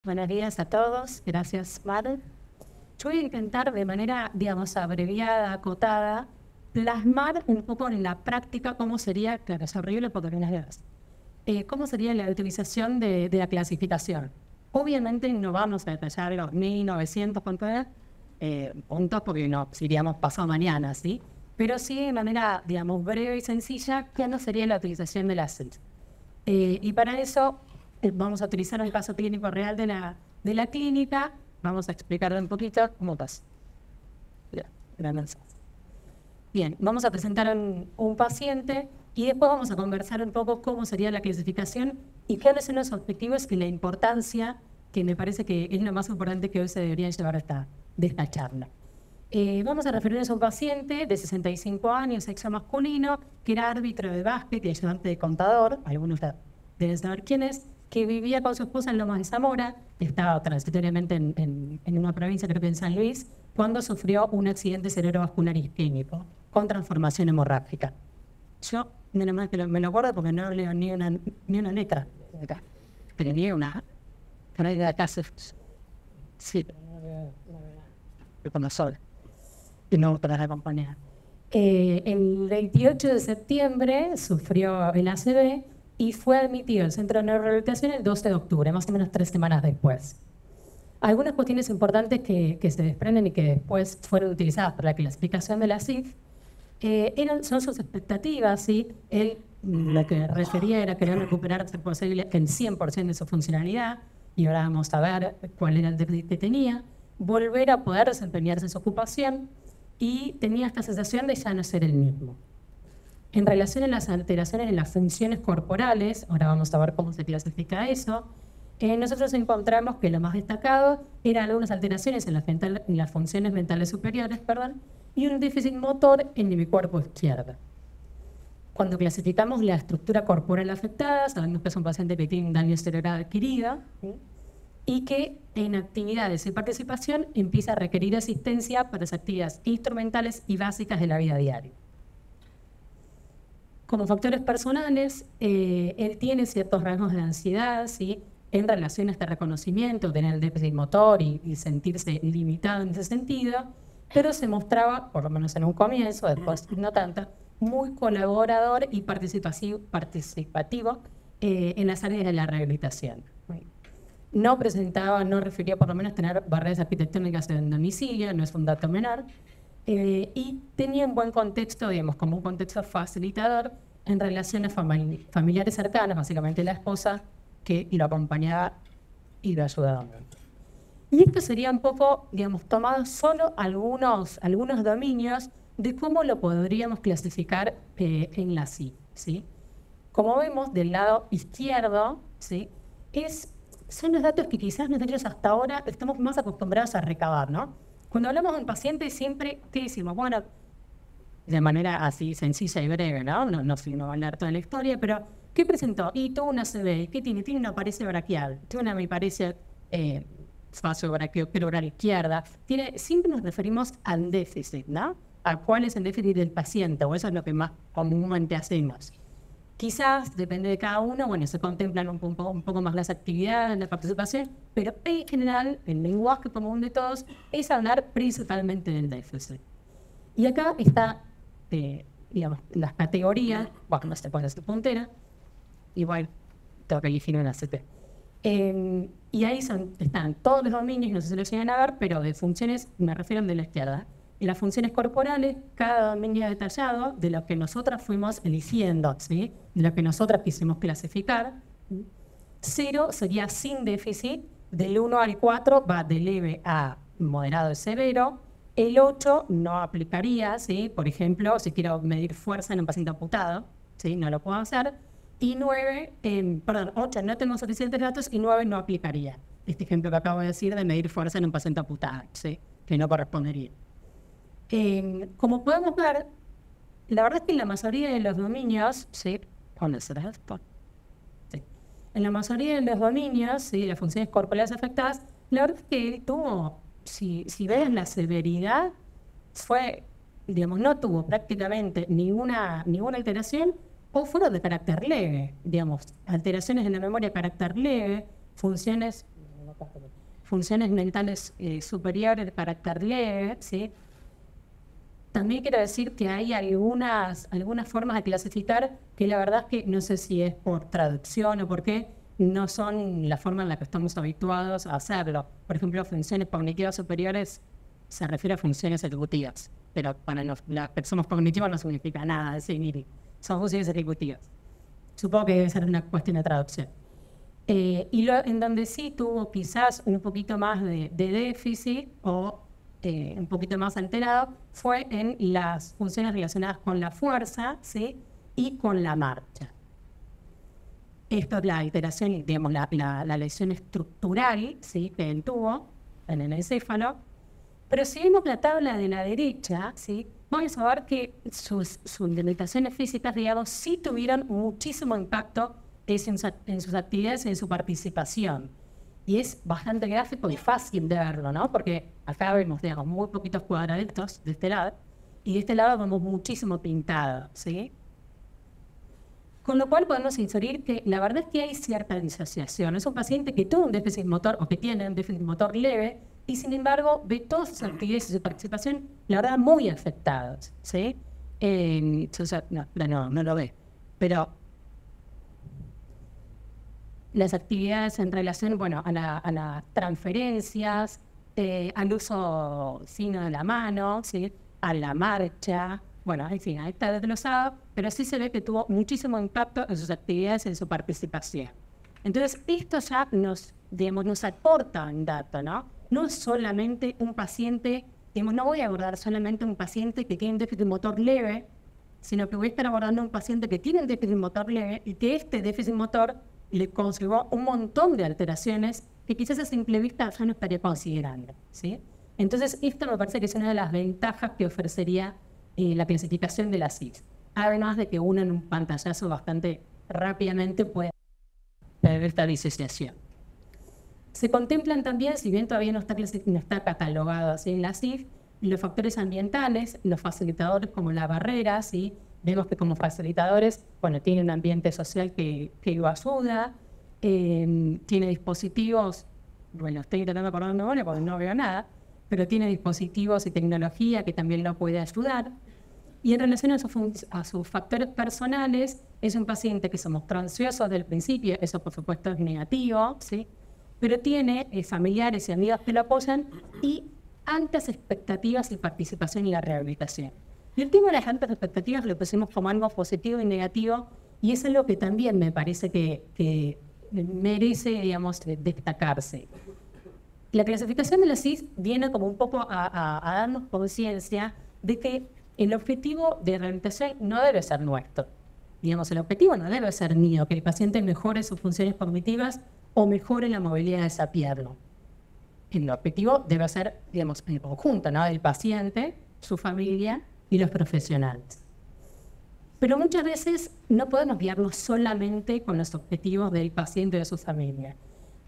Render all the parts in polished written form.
Buenos días a todos, gracias Mar. Yo voy a intentar de manera, digamos, abreviada, acotada, plasmar un poco en la práctica cómo sería, claro, es horrible porque no las veas, cómo sería la utilización de la clasificación. Obviamente no vamos a detallar los 1900 puntos porque nos iríamos pasado mañana, ¿sí? Pero sí de manera, digamos, breve y sencilla, ¿cómo sería la utilización de las CELS? Y para eso vamos a utilizar el caso clínico real de la clínica. Vamos a explicarle un poquito cómo pasa. Bien, vamos a presentar un paciente y después vamos a conversar un poco cómo sería la clasificación y cuáles son los objetivos y la importancia, que me parece que es lo más importante que hoy se debería llevar de esta charla. Vamos a referirnos a un paciente de 65 años, sexo masculino, que era árbitro de básquet y ayudante de contador, algunos deben saber quién es, que vivía con su esposa en Lomas de Zamora, estaba transitoriamente en una provincia, creo que en San Luis, cuando sufrió un accidente cerebrovascular isquémico con transformación hemorrágica. Yo, menos mal que me lo acuerdo porque no leo ni una letra de acá, pero ni una. Por ahí de acá sí, pero no veo con la sola y no para acompañar. El 28 de septiembre sufrió el ACV y fue admitido al centro de neurorehabilitación el 12 de octubre, más o menos 3 semanas después. Algunas cuestiones importantes que se desprenden y que después fueron utilizadas para la clasificación de la CIF son sus expectativas, ¿sí? Él lo que refería era querer recuperarse posible el 100% de su funcionalidad, y ahora vamos a ver cuál era el déficit que tenía, volver a poder desempeñarse en su ocupación, y tenía esta sensación de ya no ser el mismo. En relación a las alteraciones en las funciones corporales, ahora vamos a ver cómo se clasifica eso, nosotros encontramos que lo más destacado eran algunas alteraciones en las funciones mentales superiores, y un déficit motor en el cuerpo izquierdo. Cuando clasificamos la estructura corporal afectada, sabemos que es un paciente que tiene un daño cerebral adquirido, ¿sí? Y que en actividades y participación empieza a requerir asistencia para las actividades instrumentales y básicas de la vida diaria. Como factores personales, él tiene ciertos rasgos de ansiedad, ¿sí? En relación a este reconocimiento, tener el déficit motor y sentirse limitado en ese sentido, pero se mostraba, por lo menos en un comienzo, después no tanto, muy colaborador y participativo en las áreas de la rehabilitación. No presentaba, no refirió por lo menos tener barreras arquitectónicas en domicilio, no es un dato menor, y tenía un buen contexto, digamos, como un contexto facilitador en relaciones familiares cercanas, básicamente la esposa, que lo acompañaba y lo ayudaba. Y esto sería un poco, digamos, tomado solo algunos dominios de cómo lo podríamos clasificar en la CIF, ¿sí? Como vemos del lado izquierdo, ¿sí? Son los datos que quizás nosotros hasta ahora estamos más acostumbrados a recabar, ¿no? Cuando hablamos de un paciente siempre, ¿qué decimos? Bueno, de manera así sencilla y breve, ¿no? No va a hablar toda la historia, pero ¿qué presentó? Y tuvo una CB, ¿qué tiene? Tiene una paresia braquial, tiene una paresia espacio braquiocerebral izquierda. Siempre nos referimos al déficit, ¿no? A cuál es el déficit del paciente, o eso es lo que más comúnmente hacemos. Quizás, depende de cada uno, bueno, se contemplan un poco más las actividades, la participación, pero en general, el lenguaje común de todos es hablar principalmente del déficit. Y acá está, digamos, las categorías, bueno, no se pone su puntera, igual tengo que elegir una CT. Y ahí están todos los dominios, no sé si lo llegan a ver, pero de funciones, me refiero de la izquierda. Y las funciones corporales, cada dominio detallado de lo que nosotras fuimos eligiendo, ¿sí? De lo que nosotras quisimos clasificar. 0 sería sin déficit, del 1 al 4 va de leve a moderado y severo. El 8 no aplicaría, ¿sí? Por ejemplo, si quiero medir fuerza en un paciente amputado, ¿sí? No lo puedo hacer. Y 8 no tengo suficientes datos y 9 no aplicaría. Este ejemplo que acabo de decir de medir fuerza en un paciente amputado, ¿sí? Que no correspondería. Como podemos ver, la verdad es que en la mayoría de los dominios, ¿sí? Sí. En la mayoría de los dominios, ¿sí? Las funciones corporales afectadas, la verdad es que tuvo, si ves la severidad, digamos, no tuvo prácticamente ninguna alteración, o fueron de carácter leve, digamos, alteraciones en la memoria de carácter leve, funciones funciones mentales superiores de carácter leve, ¿sí? También quiero decir que hay algunas formas de clasificar que la verdad es que no sé si es por traducción o por qué, no son la forma en la que estamos habituados a hacerlo. Por ejemplo, funciones cognitivas superiores se refiere a funciones ejecutivas, pero para las personas cognitivas no significa nada, es decir, son funciones ejecutivas. Supongo que debe ser una cuestión de traducción. En donde sí tuvo quizás un poquito más de déficit o un poquito más alterado fue en las funciones relacionadas con la fuerza, ¿sí? Y con la marcha. Esto es la alteración, digamos, la lesión estructural, ¿sí? Que él tuvo en el encéfalo. Pero si vemos la tabla de la derecha, ¿sí? Vamos a ver que sus limitaciones físicas, digamos, sí tuvieron muchísimo impacto en sus actividades y en su participación. Y es bastante gráfico y fácil de verlo, ¿no? Porque acá vemos, digamos, muy poquitos cuadraditos de este lado, y de este lado vemos muchísimo pintado, ¿sí? Con lo cual podemos inferir que la verdad es que hay cierta disociación. Es un paciente que tuvo un déficit motor o que tiene un déficit motor leve y sin embargo ve todas sus actividades y su participación, la verdad, muy afectadas, ¿sí? No lo ve, pero las actividades en relación, bueno, a las transferencias, al uso fino de la mano, ¿sí? A la marcha, bueno, en fin, ahí está desglosado, pero sí se ve que tuvo muchísimo impacto en sus actividades y en su participación. Entonces, esto ya nos aporta un dato, ¿no? No es solamente un paciente, digamos, no voy a abordar solamente un paciente que tiene un déficit motor leve, sino que voy a estar abordando un paciente que tiene un déficit motor leve y que este déficit motor le conllevó un montón de alteraciones que quizás a simple vista ya no estaría considerando, ¿sí? Entonces, esto me parece que es una de las ventajas que ofrecería la clasificación de la CIS. Además de que uno en un pantallazo bastante rápidamente puede ver esta disociación. Se contemplan también, si bien todavía no está catalogado así en la CIF, los factores ambientales, los facilitadores como la barrera, ¿sí? Vemos que como facilitadores, bueno, tiene un ambiente social que lo ayuda, tiene dispositivos, bueno, estoy intentando acordarme de memoria porque no veo nada, pero tiene dispositivos y tecnología que también lo puede ayudar. Y en relación a sus factores personales, es un paciente que se mostró ansioso desde el principio, eso por supuesto es negativo, ¿sí? Pero tiene familiares y amigos que lo apoyan y altas expectativas y participación en la rehabilitación. Y el tema de las altas expectativas lo pusimos como algo positivo y negativo, y es algo que también me parece que merece, digamos, destacarse. La clasificación de la CIS viene como un poco a darnos conciencia de que el objetivo de rehabilitación no debe ser nuestro. Digamos, el objetivo no debe ser mío, que el paciente mejore sus funciones cognitivas o mejore la movilidad de esa pierna. El objetivo debe ser, digamos, en conjunto, ¿no? El paciente, su familia y los profesionales. Pero muchas veces no podemos guiarnos solamente con los objetivos del paciente o de su familia.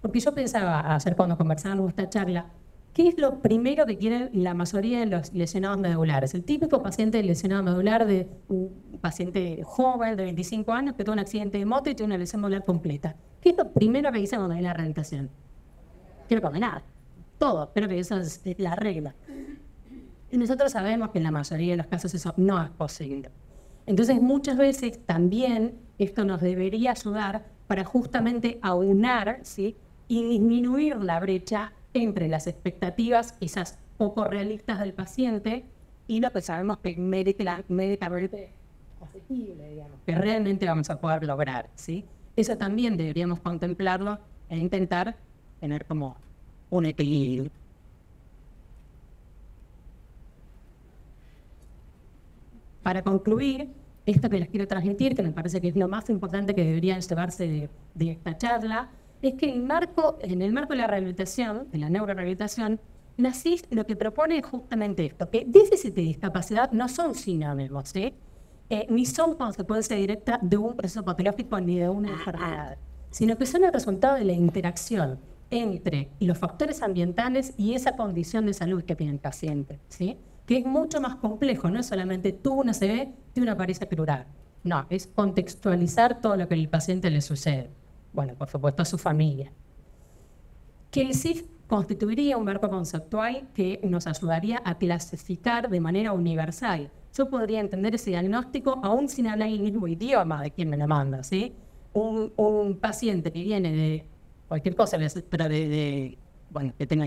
Porque yo pensaba ayer cuando conversábamos esta charla, ¿qué es lo primero que quieren la mayoría de los lesionados medulares? El típico paciente lesionado medular de un paciente joven de 25 años que tuvo un accidente de moto y tiene una lesión medular completa. ¿Qué es lo primero que dicen cuando hay la rehabilitación? Quiero condenar. Todo, pero que esa es la regla. Y nosotros sabemos que en la mayoría de los casos eso no es posible. Entonces, muchas veces también esto nos debería ayudar para justamente aunar, ¿sí? Y disminuir la brecha entre las expectativas quizás poco realistas del paciente y lo que sabemos que médicamente asequible, digamos, que realmente vamos a poder lograr, ¿sí? Eso también deberíamos contemplarlo e intentar tener como un equilibrio. Para concluir, esto que les quiero transmitir, que me parece que es lo más importante que deberían llevarse de esta charla, es que en el marco de la rehabilitación, de la neurorehabilitación, la CIS lo que propone es justamente esto, que déficit y discapacidad no son sinónimos, ¿sí? Ni son consecuencia directa de un proceso patológico ni de una enfermedad, sino que son el resultado de la interacción entre los factores ambientales y esa condición de salud que tiene el paciente, ¿sí? Que es mucho más complejo, no es solamente tuvo una ACV, tiene una pareja cerebral. No, es contextualizar todo lo que al paciente le sucede. Bueno, por supuesto a su familia. que el CIF constituiría un marco conceptual que nos ayudaría a clasificar de manera universal. Yo podría entender ese diagnóstico aún sin hablar el mismo idioma de quien me lo manda, ¿sí? Un paciente que viene de cualquier cosa, pero bueno, que tenga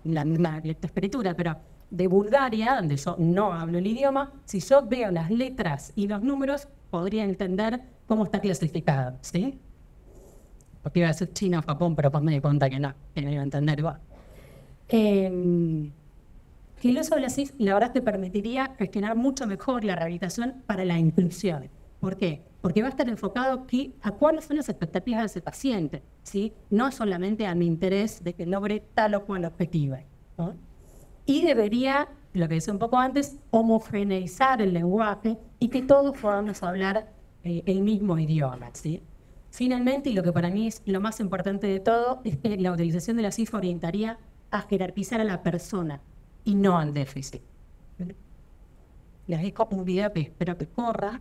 la misma lectoescritura, pero de Bulgaria, donde yo no hablo el idioma, si yo veo las letras y los números, podría entender cómo está clasificado, ¿sí? Porque iba a decir China o Japón, pero pues me di cuenta que no iba a entender igual. Que el uso de la CIF, la verdad, te permitiría gestionar mucho mejor la rehabilitación para la inclusión. ¿Por qué? Porque va a estar enfocado a cuáles son las expectativas de ese paciente, ¿sí? No solamente a mi interés de que logre tal o cual objetivo, ¿no? Y debería, lo que decía un poco antes, homogeneizar el lenguaje y que todos podamos hablar el mismo idioma, ¿sí? Finalmente, y lo que para mí es lo más importante de todo, es que la utilización de la CIF orientaría a jerarquizar a la persona y no al déficit. Les dejo un video que espero que corra.